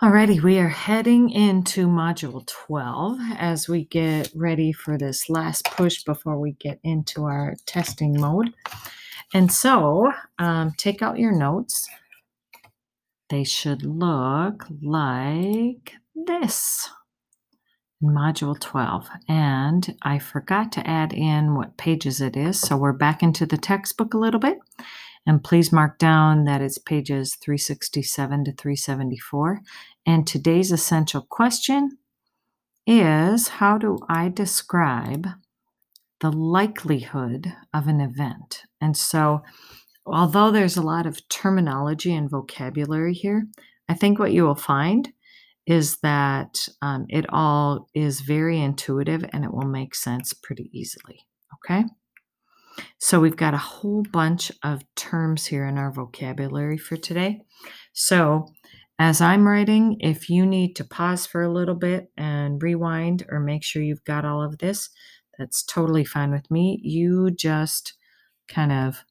Alrighty, we are heading into Module 12 as we get ready for this last push before we get into our testing mode. And so take out your notes. They should look like this in Module 12. And I forgot to add in what pages it is, so we're back into the textbook a little bit. And please mark down that it's pages 367 to 374. And today's essential question is, how do I describe the likelihood of an event? And so, although there's a lot of terminology and vocabulary here, I think what you will find is that it all is very intuitive and it will make sense pretty easily, okay? So we've got a whole bunch of terms here in our vocabulary for today. So as I'm writing, if you need to pause for a little bit and rewind or make sure you've got all of this, that's totally fine with me. You just kind of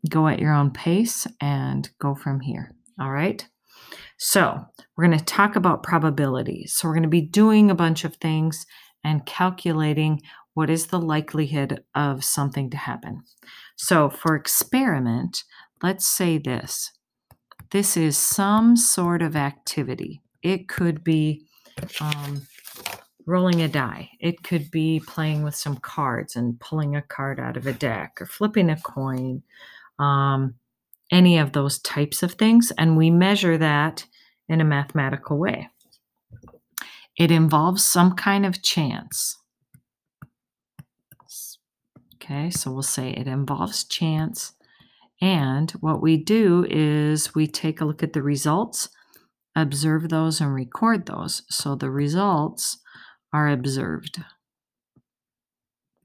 go at your own pace and go from here. All right. So we're going to talk about probabilities. So we're going to be doing a bunch of things and calculating what is the likelihood of something to happen. So for experiment, let's say this. This is some sort of activity. It could be rolling a die. It could be playing with some cards and pulling a card out of a deck or flipping a coin, any of those types of things. And we measure that in a mathematical way. It involves some kind of chance. Okay, so we'll say it involves chance. And what we do is we take a look at the results, observe those, and record those. So the results are observed.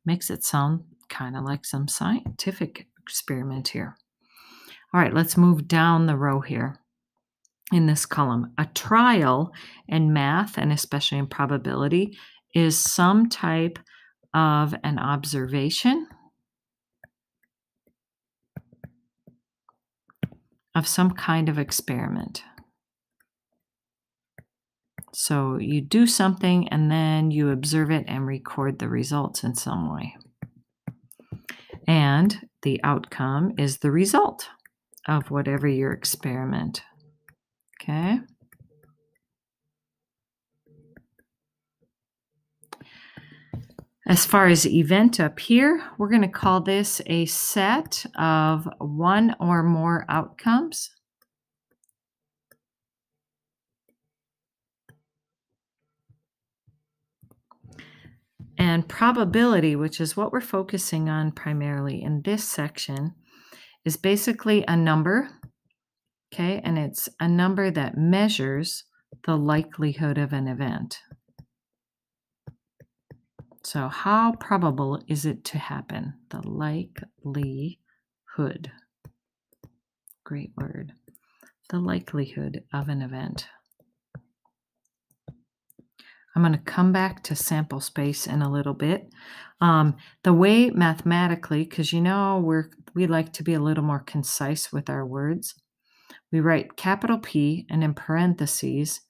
Makes it sound kind of like some scientific experiment here. All right, let's move down the row here in this column. A trial in math, and especially in probability, is some type of an observation of some kind of experiment. So you do something and then you observe it and record the results in some way. And the outcome is the result of whatever your experiment. Okay? As far as event up here, we're going to call this a set of one or more outcomes. And probability, which is what we're focusing on primarily in this section, is basically a number, okay? And it's a number that measures the likelihood of an event. So how probable is it to happen? The likelihood. Great word. The likelihood of an event. I'm going to come back to sample space in a little bit. The way mathematically, because you know we like to be a little more concise with our words, we write capital P and in parentheses,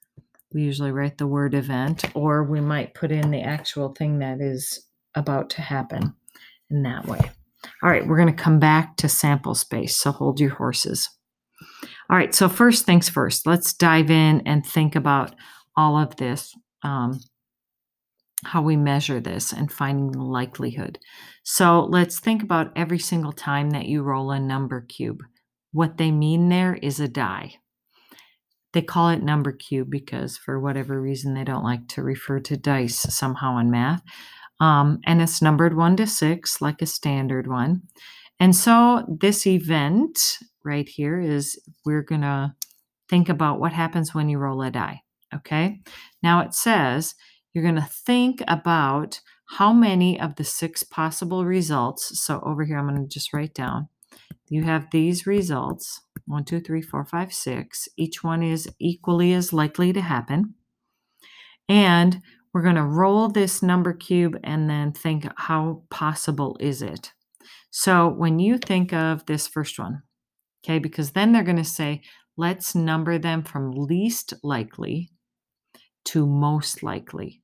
we usually write the word event, or we might put in the actual thing that is about to happen in that way. All right, we're going to come back to sample space, so hold your horses. All right, so first things first, let's dive in and think about all of this, how we measure this and finding the likelihood. So let's think about every single time that you roll a number cube. What they mean there is a die. They call it number cube because for whatever reason they don't like to refer to dice somehow in math. And it's numbered 1 to 6 like a standard one. And so this event right here is we're going to think about what happens when you roll a die. Okay. Now it says you're going to think about how many of the 6 possible results. So over here, I'm going to just write down. You have these results, 1, 2, 3, 4, 5, 6. Each one is equally as likely to happen. And we're going to roll this number cube and then think how possible is it. So when you think of this first one, okay, because then they're going to say let's number them from least likely to most likely.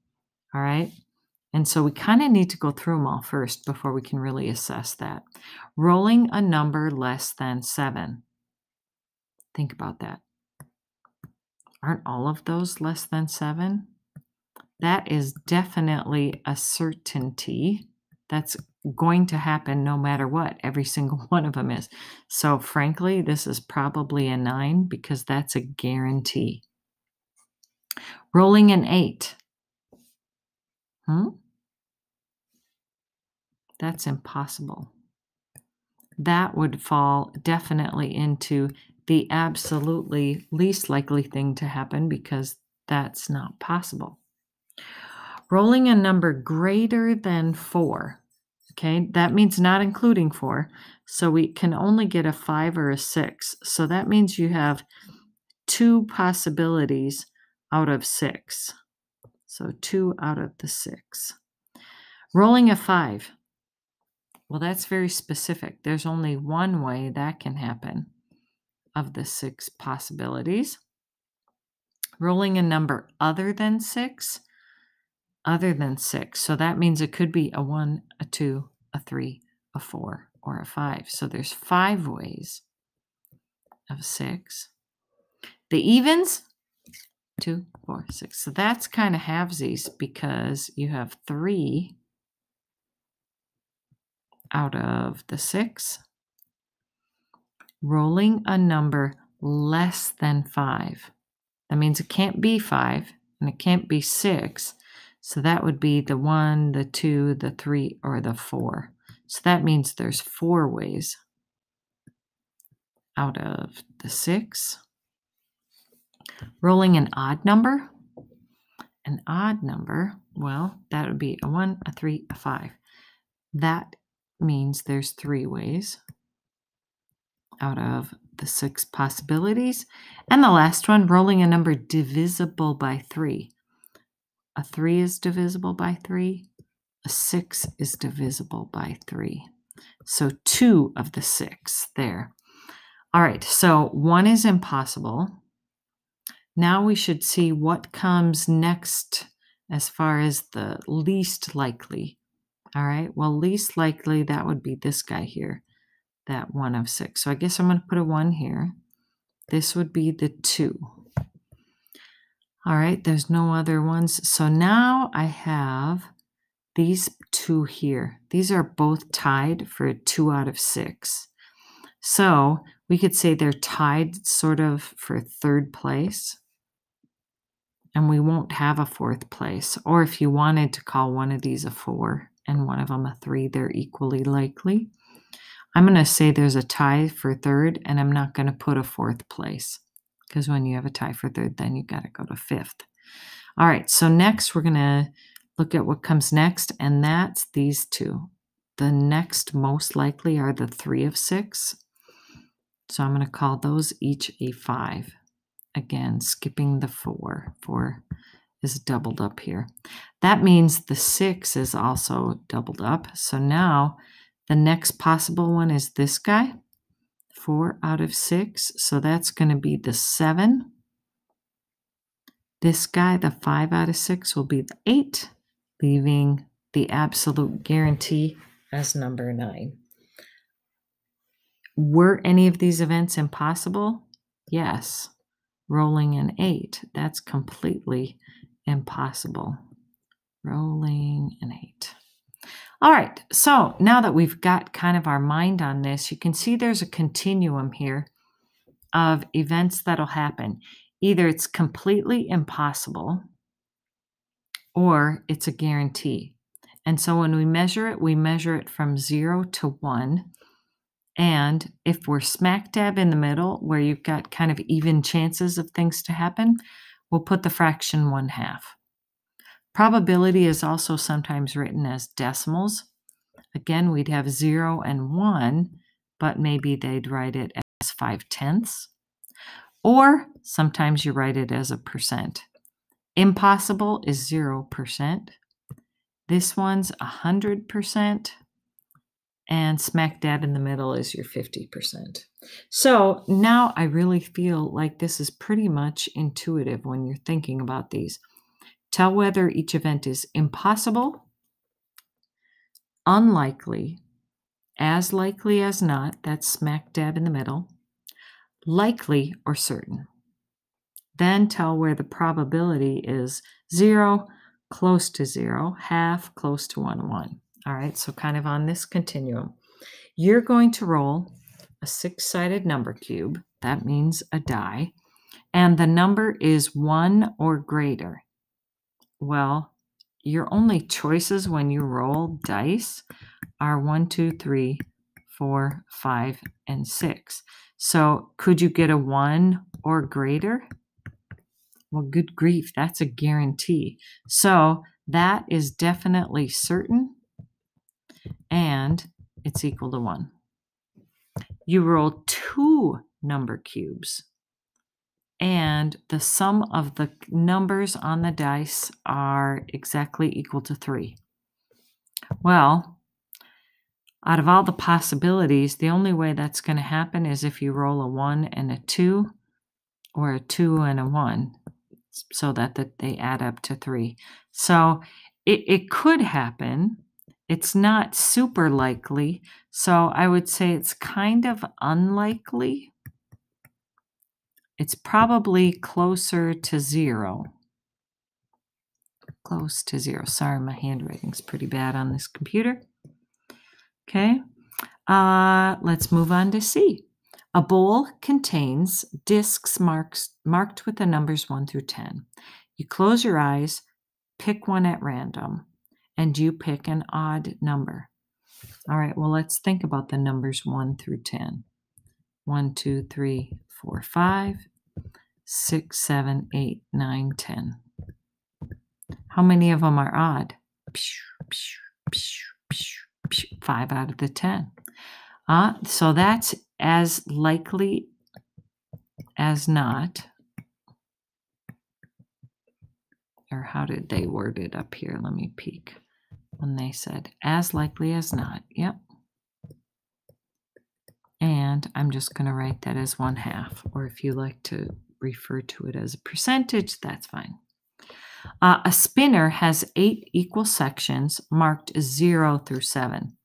All right. And so we kind of need to go through them all first before we can really assess that. Rolling a number less than 7. Think about that. Aren't all of those less than 7? That is definitely a certainty. That's going to happen no matter what. Every single one of them is. So frankly, this is probably a 9 because that's a guarantee. Rolling an 8. That's impossible. That would fall definitely into the absolutely least likely thing to happen because that's not possible. Rolling a number greater than 4. Okay, that means not including 4. So we can only get a 5 or a 6. So that means you have 2 possibilities out of 6. So 2 out of the 6. Rolling a 5. Well, that's very specific. There's only one way that can happen of the 6 possibilities. Rolling a number other than 6. Other than 6. So that means it could be a 1, a 2, a 3, a 4, or a 5. So there's 5 ways of 6. The evens, 2, 4, 6. So that's kind of halvesies because you have 3 out of the 6. Rolling a number less than 5. That means it can't be 5 and it can't be 6. So that would be the 1, the 2, the 3, or the 4. So that means there's 4 ways out of the 6. Rolling an odd number. An odd number, well, that would be a 1, a 3, a 5. That means there's 3 ways out of the 6 possibilities. And the last one, rolling a number divisible by 3. A 3 is divisible by 3. A 6 is divisible by 3. So 2 of the 6 there. All right, so 1 is impossible. Now we should see what comes next as far as the least likely. All right, well, least likely, that would be this guy here, that 1 of 6. So I guess I'm going to put a 1 here. This would be the 2. All right, there's no other ones. So now I have these 2 here. These are both tied for a 2 out of 6. So we could say they're tied sort of for 3rd place. And we won't have a 4th place. Or if you wanted to call one of these a 4 and one of them a 3, they're equally likely. I'm going to say there's a tie for 3rd, and I'm not going to put a 4th place. Because when you have a tie for 3rd, then you got to go to 5th. All right, so next we're going to look at what comes next, and that's these 2. The next most likely are the 3 of 6. So I'm going to call those each a 5. Again, skipping the 4. 4 is doubled up here. That means the 6 is also doubled up. So now the next possible one is this guy, 4 out of 6. So that's going to be the 7. This guy, the 5 out of 6, will be the 8, leaving the absolute guarantee as number 9. Were any of these events impossible? Yes. Rolling an 8, that's completely impossible. Rolling an 8. All right, so now that we've got kind of our mind on this, you can see there's a continuum here of events that'll happen. Either it's completely impossible or it's a guarantee. And so when we measure it from 0 to 1. And if we're smack dab in the middle, where you've got kind of even chances of things to happen, we'll put the fraction 1/2. Probability is also sometimes written as decimals. Again, we'd have 0 and 1, but maybe they'd write it as 5/10. Or sometimes you write it as a percent. Impossible is 0%. This one's 100%. And smack dab in the middle is your 50%. So now I really feel like this is pretty much intuitive when you're thinking about these. Tell whether each event is impossible, unlikely, as likely as not, that's smack dab in the middle, likely, or certain. Then tell where the probability is 0, close to 0, half, close to 1, 1. All right, so kind of on this continuum. You're going to roll a 6-sided number cube. That means a die. And the number is 1 or greater. Well, your only choices when you roll dice are 1, 2, 3, 4, 5, and 6. So could you get a 1 or greater? Well, good grief, that's a guarantee. So that is definitely certain, and it's equal to 1. You roll 2 number cubes, and the sum of the numbers on the dice are exactly equal to 3. Well, out of all the possibilities, the only way that's going to happen is if you roll a 1 and a 2, or a 2 and a 1, so that they add up to 3. So it could happen. It's not super likely. So I would say it's kind of unlikely. It's probably closer to 0. Close to 0. Sorry, my handwriting's pretty bad on this computer. Okay. Let's move on to C. A bowl contains discs marked with the numbers 1 through 10. You close your eyes, pick one at random, and you pick an odd number. All right, well, let's think about the numbers 1 through 10. 1, 2, 3, 4, 5, 6, 7, 8, 9, 10. How many of them are odd? 5 out of the 10. So that's as likely as not. Or how did they word it up here? Let me peek. When they said as likely as not. Yep. And I'm just going to write that as 1/2. Or if you like to refer to it as a percentage, that's fine. A spinner has 8 equal sections marked 0 through 7.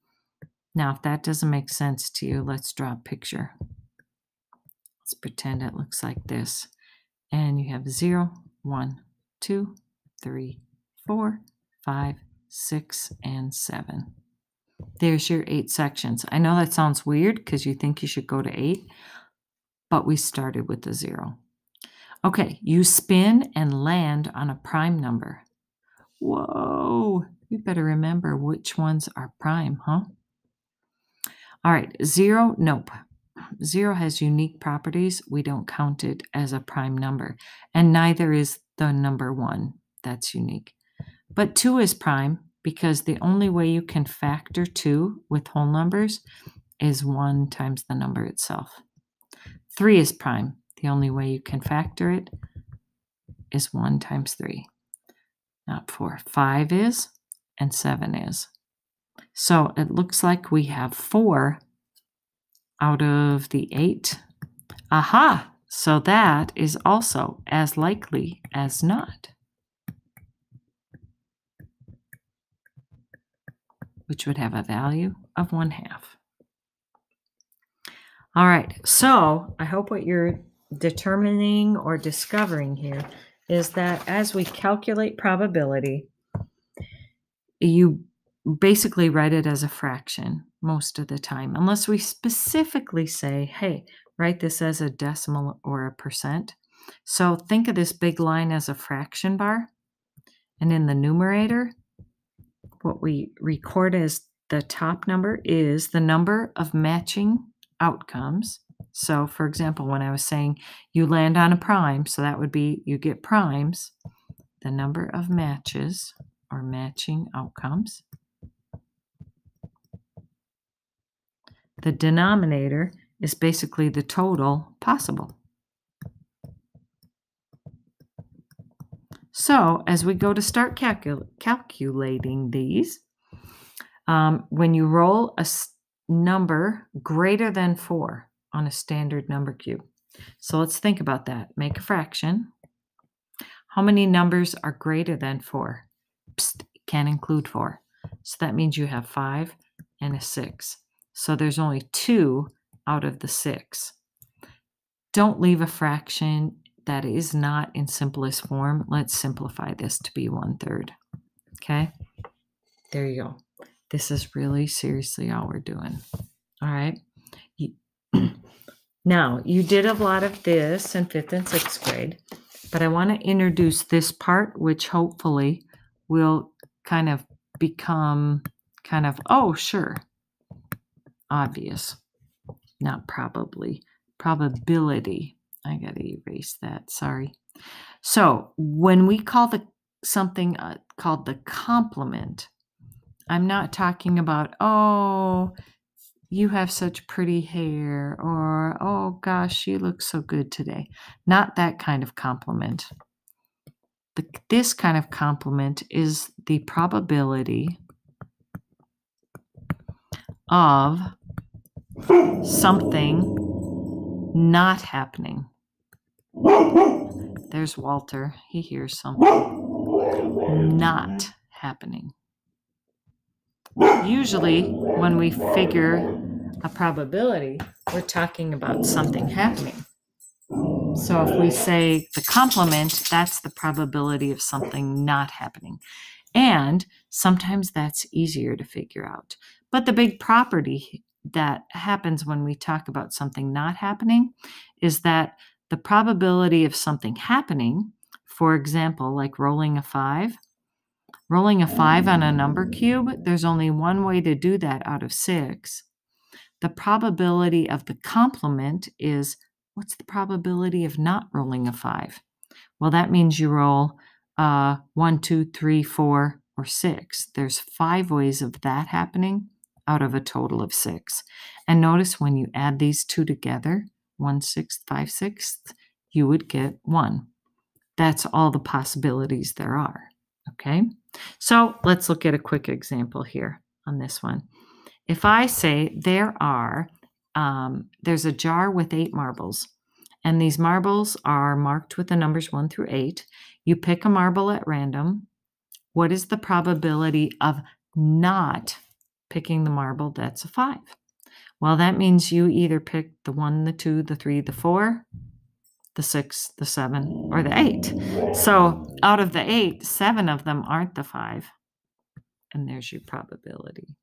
Now, if that doesn't make sense to you, let's draw a picture. Let's pretend it looks like this. And you have 0, 1, 2, 3, 4, 5, 6, and 7. There's your 8 sections. I know that sounds weird because you think you should go to 8, but we started with the 0. Okay, you spin and land on a prime number. Whoa, you better remember which ones are prime, huh? All right, 0, nope. 0 has unique properties. We don't count it as a prime number, and neither is the number 1. That's unique. But 2 is prime because the only way you can factor 2 with whole numbers is 1 times the number itself. 3 is prime. The only way you can factor it is 1 times 3. Not 4. 5 is, and 7 is. So it looks like we have 4 out of the 8. Aha! So that is also as likely as not, which would have a value of 1/2. All right, so I hope what you're determining or discovering here is that as we calculate probability, you basically write it as a fraction most of the time, unless we specifically say, hey, write this as a decimal or a percent. So think of this big line as a fraction bar, and in the numerator, what we record as the top number is the number of matching outcomes. So, for example, when I was saying you land on a prime, so that would be you get primes, the number of matches or matching outcomes. The denominator is basically the total possible. So, as we go to start calculating these, when you roll a number greater than 4, on a standard number cube. So let's think about that. Make a fraction. How many numbers are greater than 4? Psst, can't include 4. So that means you have 5 and a 6. So there's only 2 out of the 6. Don't leave a fraction that is not in simplest form. Let's simplify this to be 1/3. Okay? There you go. This is really seriously all we're doing. All right? Now, you did a lot of this in 5th and 6th grade, but I want to introduce this part, which hopefully will kind of become oh, sure, obvious, not probably, probability. I got to erase that, sorry. So when we call something called the complement, I'm not talking about, oh, you have such pretty hair, or, oh gosh, you look so good today. Not that kind of compliment. This kind of compliment is the probability of something not happening. There's Walter. He hears something not happening. Usually, when we figure a probability, we're talking about something happening. So if we say the complement, that's the probability of something not happening. And sometimes that's easier to figure out. But the big property that happens when we talk about something not happening is that the probability of something happening, for example, like rolling a 5 on a number cube, there's only one way to do that out of 6. The probability of the complement is, what's the probability of not rolling a 5? Well, that means you roll 1, 2, 3, 4, or 6. There's 5 ways of that happening out of a total of 6. And notice when you add these two together, 1/6, 5/6, you would get 1. That's all the possibilities there are. Okay? So let's look at a quick example here on this one. If I say there's a jar with 8 marbles, and these marbles are marked with the numbers 1 through 8, you pick a marble at random. What is the probability of not picking the marble that's a 5? Well, that means you either pick the 1, the 2, the 3, the 4, the 6, the 7, or the 8. So out of the 8, 7 of them aren't the 5. And there's your probability.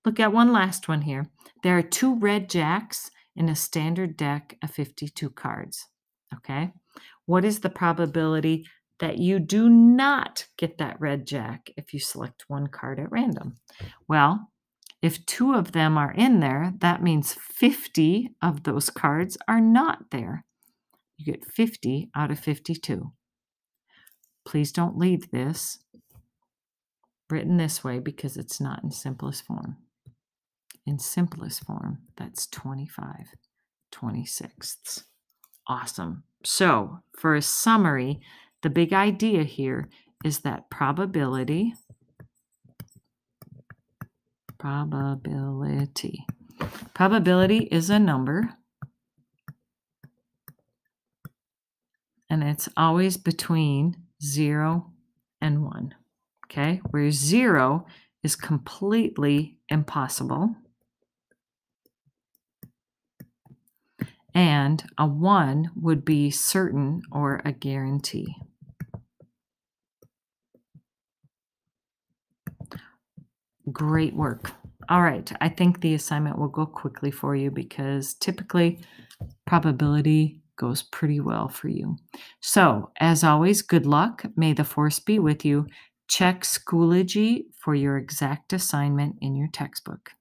Look at one last one here. There are 2 red jacks in a standard deck of 52 cards. Okay? What is the probability that you do not get that red jack if you select one card at random? Well, if 2 of them are in there, that means 50 of those cards are not there. You get 50 out of 52. Please don't leave this written this way because it's not in simplest form. In simplest form, that's 25/26. Awesome. So for a summary, the big idea here is that probability is a number, and it's always between 0 and 1. Okay, where 0 is completely impossible, and a 1 would be certain or a guarantee. Great work. All right, I think the assignment will go quickly for you because typically probability goes pretty well for you. So, as always, good luck. May the force be with you. Check Schoology for your exact assignment in your textbook.